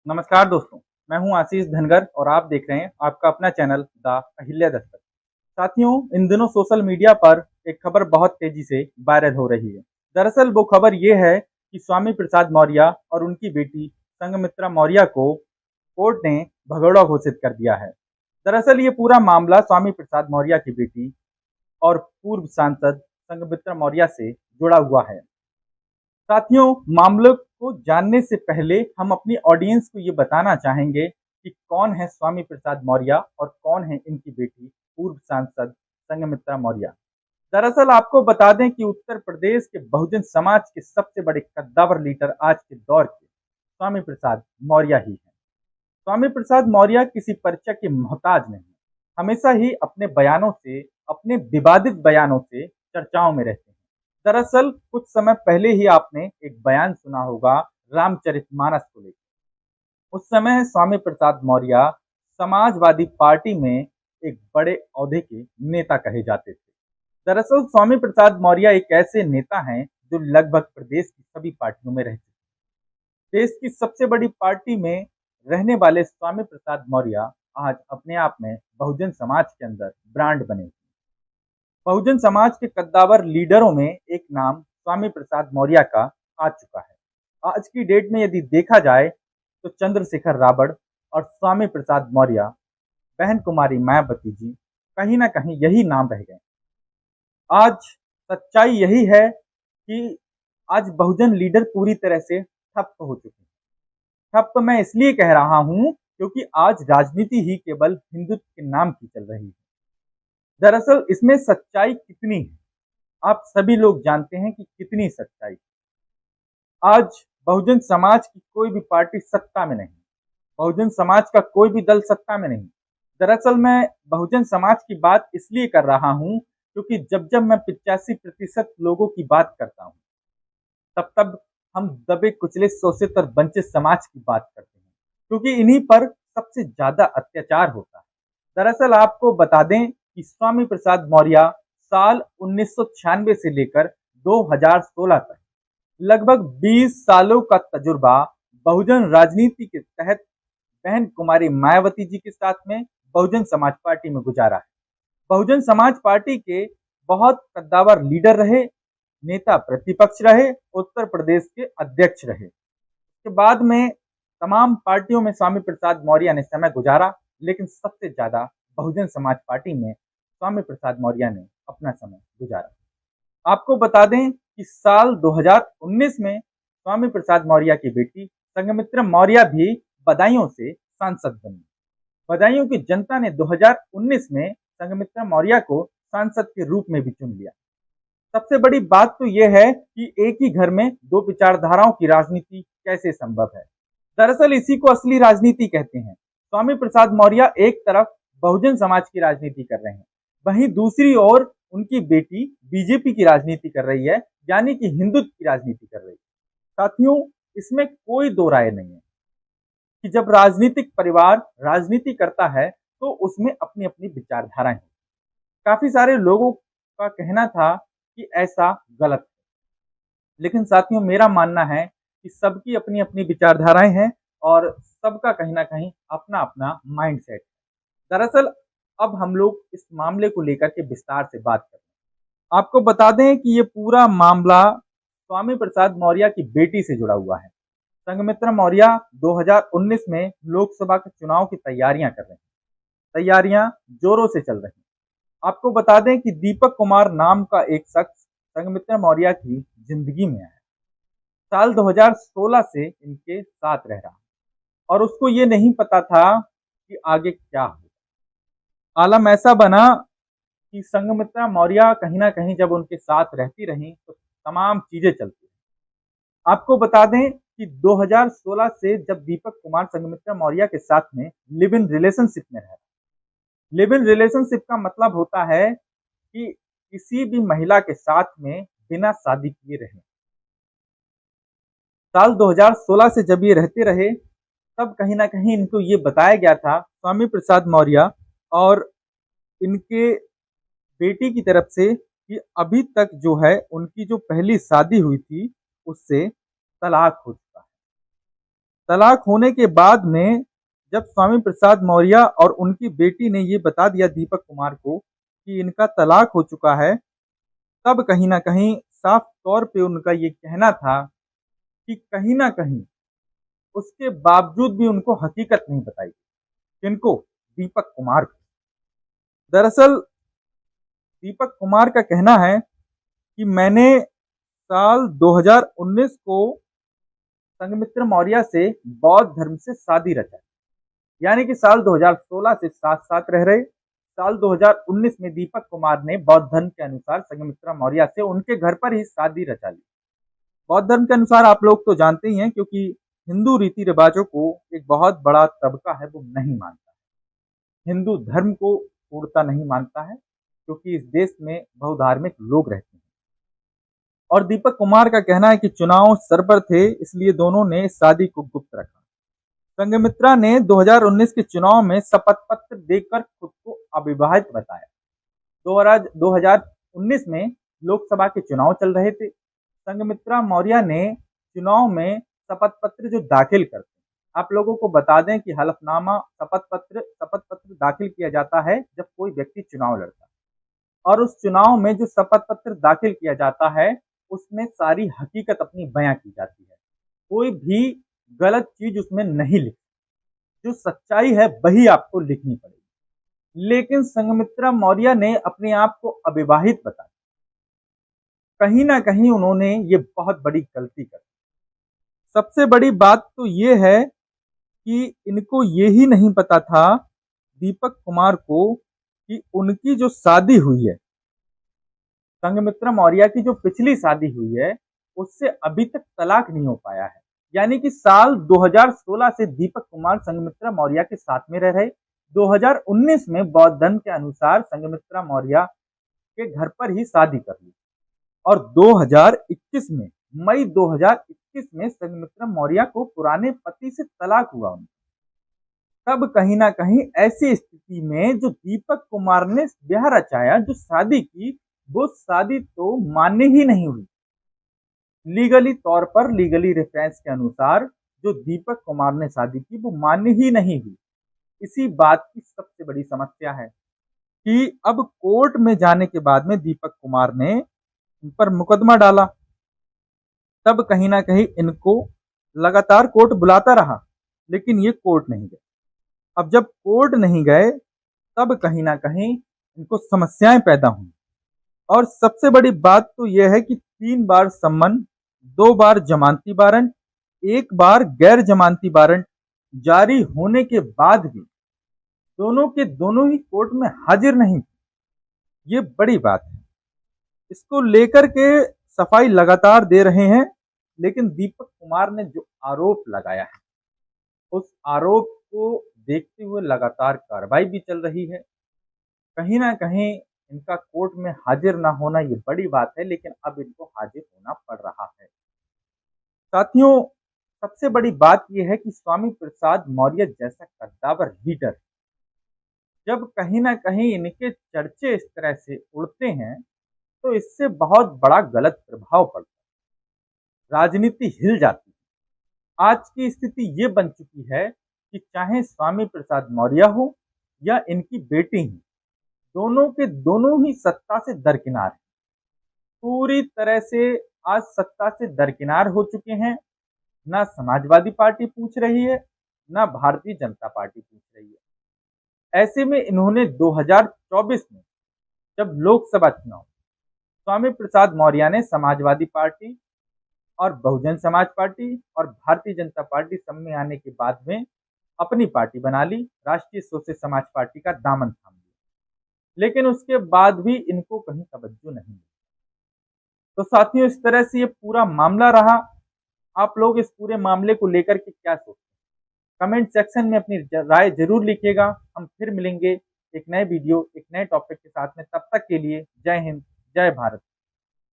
नमस्कार दोस्तों, मैं हूं आशीष धनगर और आप देख रहे हैं आपका अपना चैनल द अहिल्या दस्तक। साथियों, इन दिनों सोशल मीडिया पर एक खबर बहुत तेजी से वायरल हो रही है। दरअसल वो खबर ये है कि स्वामी प्रसाद मौर्य और उनकी बेटी संघमित्रा मौर्य को कोर्ट ने भगोड़ा घोषित कर दिया है। दरअसल ये पूरा मामला स्वामी प्रसाद मौर्य की बेटी और पूर्व सांसद संघमित्रा मौर्य से जुड़ा हुआ है। साथियों, मामले को जानने से पहले हम अपनी ऑडियंस को ये बताना चाहेंगे कि कौन है स्वामी प्रसाद मौर्य और कौन है इनकी बेटी पूर्व सांसद संघमित्रा मौर्य। दरअसल आपको बता दें कि उत्तर प्रदेश के बहुजन समाज के सबसे बड़े कद्दावर लीडर आज के दौर के स्वामी प्रसाद मौर्य ही हैं। स्वामी प्रसाद मौर्य किसी परिचय के मोहताज नहीं, हमेशा ही अपने बयानों से, अपने विवादित बयानों से चर्चाओं में रहते हैं। दरअसल कुछ समय पहले ही आपने एक बयान सुना होगा रामचरितमानस को लेकर। उस समय स्वामी प्रसाद मौर्य समाजवादी पार्टी में एक बड़े ओहदे के नेता कहे जाते थे। दरअसल स्वामी प्रसाद मौर्य एक ऐसे नेता हैं जो लगभग प्रदेश की सभी पार्टियों में रह चुके हैं। देश की सबसे बड़ी पार्टी में रहने वाले स्वामी प्रसाद मौर्य आज अपने आप में बहुजन समाज के अंदर ब्रांड बने। बहुजन समाज के कद्दावर लीडरों में एक नाम स्वामी प्रसाद मौर्य का आ चुका है। आज की डेट में यदि देखा जाए तो चंद्रशेखर रावड़ और स्वामी प्रसाद मौर्य, बहन कुमारी मायावती जी कहीं ना कहीं यही नाम रह गए। आज सच्चाई यही है कि आज बहुजन लीडर पूरी तरह से ठप हो चुके हैं। ठप मैं इसलिए कह रहा हूं क्योंकि आज राजनीति ही केवल हिंदुत्व के नाम की चल रही है। दरअसल इसमें सच्चाई कितनी है, आप सभी लोग जानते हैं कि कितनी सच्चाई। आज बहुजन समाज की कोई भी पार्टी सत्ता में नहीं, बहुजन समाज का कोई भी दल सत्ता में नहीं। दरअसल मैं बहुजन समाज की बात इसलिए कर रहा हूं क्योंकि जब जब मैं 85% लोगों की बात करता हूं, तब तब हम दबे कुचले शोषित और वंचित समाज की बात करते हैं, क्योंकि इन्हीं पर सबसे ज्यादा अत्याचार होता है। दरअसल आपको बता दें कि स्वामी प्रसाद मौर्य साल 1996 से लेकर 2016 तक लगभग 20 सालों का तजुर्बा बहुजन राजनीति के तहत बहन कुमारी मायावती जी के साथ में बहुजन समाज पार्टी में गुजारा है। बहुजन समाज पार्टी के बहुत कद्दावर लीडर रहे, नेता प्रतिपक्ष रहे, उत्तर प्रदेश के अध्यक्ष रहे। उसके बाद में तमाम पार्टियों में स्वामी प्रसाद मौर्य ने समय गुजारा, लेकिन सबसे ज्यादा बहुजन समाज पार्टी में स्वामी प्रसाद मौर्य ने अपना समय गुजारा। आपको बता दें कि साल 2019 में स्वामी प्रसाद मौर्य की बेटी संघमित्रा मौर्य भी बदायूं से सांसद बनी। बदायूं की जनता ने 2019 में संघमित्रा मौर्य को सांसद के रूप में भी चुन लिया। सबसे बड़ी बात तो यह है कि एक ही घर में दो विचारधाराओं की राजनीति कैसे संभव है। दरअसल इसी को असली राजनीति कहते हैं। स्वामी प्रसाद मौर्य एक तरफ बहुजन समाज की राजनीति कर रहे हैं, वहीं दूसरी ओर उनकी बेटी बीजेपी की राजनीति कर रही है, यानी कि हिंदुत्व की राजनीति कर रही है। साथियों, इसमें कोई दो राय नहीं है कि जब राजनीतिक परिवार राजनीति करता है तो उसमें अपनी अपनी विचारधाराएं हैं। काफी सारे लोगों का कहना था कि ऐसा गलत है, लेकिन साथियों मेरा मानना है कि सबकी अपनी अपनी विचारधाराएं हैं और सबका कहीं ना कहीं अपना अपना माइंड सेट है। दरअसल अब हम लोग इस मामले को लेकर के विस्तार से बात करें। आपको बता दें कि ये पूरा मामला स्वामी प्रसाद मौर्य की बेटी से जुड़ा हुआ है। संघमित्रा मौर्य 2019 में लोकसभा के चुनाव की तैयारियां कर रहे हैं। तैयारियां जोरों से चल रही हैं। आपको बता दें कि दीपक कुमार नाम का एक शख्स संघमित्रा मौर्य की जिंदगी में आया। साल 2016 से इनके साथ रह रहा और उसको ये नहीं पता था कि आगे क्या होगा। आलम ऐसा बना कि संघमित्रा मौर्य कहीं ना कहीं जब उनके साथ रहती रही तो तमाम चीजें चलती रही। आपको बता दें कि 2016 से जब दीपक कुमार संघमित्रा मौर्य के साथ में लिव इन रिलेशनशिप में रहा। लिव इन रिलेशनशिप का मतलब होता है कि किसी भी महिला के साथ में बिना शादी किए रहे। साल 2016 से जब ये रहते रहे तब कहीं ना कहीं इनको ये बताया गया था स्वामी प्रसाद मौर्य और इनके बेटी की तरफ से कि अभी तक जो है उनकी जो पहली शादी हुई थी उससे तलाक हो चुका है। तलाक होने के बाद में जब स्वामी प्रसाद मौर्य और उनकी बेटी ने ये बता दिया दीपक कुमार को कि इनका तलाक हो चुका है, तब कहीं न कहीं साफ तौर पे उनका ये कहना था कि कहीं न कहीं उसके बावजूद भी उनको हकीकत नहीं बताई। किनको? दीपक कुमार को। दरअसल दीपक कुमार का कहना है कि मैंने साल 2019 को संघमित्रा मौर्य से बौद्ध धर्म से शादी रचाई, यानी कि साल 2016 से साथ-साथ रह रहे। साल 2019 में दीपक कुमार ने बौद्ध धर्म के अनुसार संघमित्रा मौर्य से उनके घर पर ही शादी रचा ली। बौद्ध धर्म के अनुसार आप लोग तो जानते ही हैं, क्योंकि हिंदू रीति रिवाजों को एक बहुत बड़ा तबका है वो नहीं मानता है। हिंदू धर्म को पूर्णता नहीं मानता है, क्योंकि इस देश में बहुधार्मिक लोग रहते हैं। और दीपक कुमार का कहना है कि चुनाव सर पर थे, इसलिए दोनों ने शादी को गुप्त रखा। संघमित्रा ने 2019 के चुनाव में शपथ पत्र देकर खुद को अविवाहित बताया। 2019 में लोकसभा के चुनाव चल रहे थे। संघमित्रा मौर्य ने चुनाव में शपथ पत्र जो दाखिल करते हैं, आप लोगों को बता दें कि हलफनामा शपथ पत्र दाखिल किया जाता है जब कोई व्यक्ति चुनाव लड़ता है, और उस चुनाव में जो शपथ पत्र दाखिल किया जाता है उसमें सारी हकीकत अपनी बयां की जाती है। कोई भी गलत चीज उसमें नहीं लिखी, जो सच्चाई है वही आपको लिखनी पड़ेगी। लेकिन संघमित्रा मौर्य ने अपने आप को अविवाहित बताया। कहीं ना कहीं उन्होंने ये बहुत बड़ी गलती कर दी। सबसे बड़ी बात तो ये है कि इनको ये ही नहीं पता था दीपक कुमार को कि उनकी जो शादी हुई है, संघमित्रा मौर्य की जो पिछली शादी हुई है, उससे अभी तक तलाक नहीं हो पाया है। यानी कि साल 2016 से दीपक कुमार संघमित्रा मौर्य के साथ में रह रहे। 2019 में बौद्ध धर्म के अनुसार संघमित्रा मौर्य के घर पर ही शादी कर ली, और 2021 में मई 2021 में संघमित्रा मौर्य को पुराने पति से तलाक हुआ उनका। तब कहीं ना कहीं ऐसी स्थिति में जो दीपक कुमार ने ब्याह रचाया, जो शादी की, वो शादी तो मान्य ही नहीं हुई। लीगली तौर पर, लीगली रेफरेंस के अनुसार जो दीपक कुमार ने शादी की वो मान्य ही नहीं हुई। इसी बात की सबसे बड़ी समस्या है कि अब कोर्ट में जाने के बाद में दीपक कुमार ने इन पर मुकदमा डाला। तब कहीं ना कहीं इनको लगातार कोर्ट बुलाता रहा, लेकिन ये कोर्ट नहीं गए। अब जब कोर्ट नहीं गए तब कहीं ना कहीं इनको समस्याएं पैदा हुई। और सबसे बड़ी बात तो यह है कि 3 बार सम्मन, 2 बार जमानती वारंट, 1 बार गैर जमानती वारंट जारी होने के बाद भी दोनों के दोनों ही कोर्ट में हाजिर नहीं थे। ये बड़ी बात है। इसको लेकर के सफाई लगातार दे रहे हैं, लेकिन दीपक कुमार ने जो आरोप लगाया है उस आरोप को देखते हुए लगातार कार्रवाई भी चल रही है। कहीं ना कहीं इनका कोर्ट में हाजिर ना होना ये बड़ी बात है, लेकिन अब इनको हाजिर होना पड़ रहा है। साथियों, सबसे बड़ी बात यह है कि स्वामी प्रसाद मौर्य जैसा कद्दावर लीडर, जब कहीं ना कहीं इनके चर्चे इस तरह से उड़ते हैं तो इससे बहुत बड़ा गलत प्रभाव पड़ता है, राजनीति हिल जाती है। आज की स्थिति ये बन चुकी है कि चाहे स्वामी प्रसाद मौर्य हो या इनकी बेटी ही, दोनों के दोनों ही सत्ता से दरकिनार हैं। पूरी तरह से आज सत्ता से दरकिनार हो चुके हैं। ना समाजवादी पार्टी पूछ रही है, ना भारतीय जनता पार्टी पूछ रही है। ऐसे में इन्होंने 2024 में जब लोकसभा चुनाव, स्वामी प्रसाद मौर्य ने समाजवादी पार्टी और बहुजन समाज पार्टी और भारतीय जनता पार्टी सब में आने के बाद में अपनी पार्टी बना ली, राष्ट्रीय सोशल समाज पार्टी का दामन थाम लिया। लेकिन उसके बाद भी इनको कहीं तवज्जो नहीं मिली। तो साथियों, इस तरह से ये पूरा मामला रहा। आप लोग इस पूरे मामले को लेकर के क्या सोचते हैं? कमेंट सेक्शन में अपनी राय जरूर लिखिएगा। हम फिर मिलेंगे एक नए वीडियो, एक नए टॉपिक के साथ में। तब तक के लिए जय हिंद, जय भारत।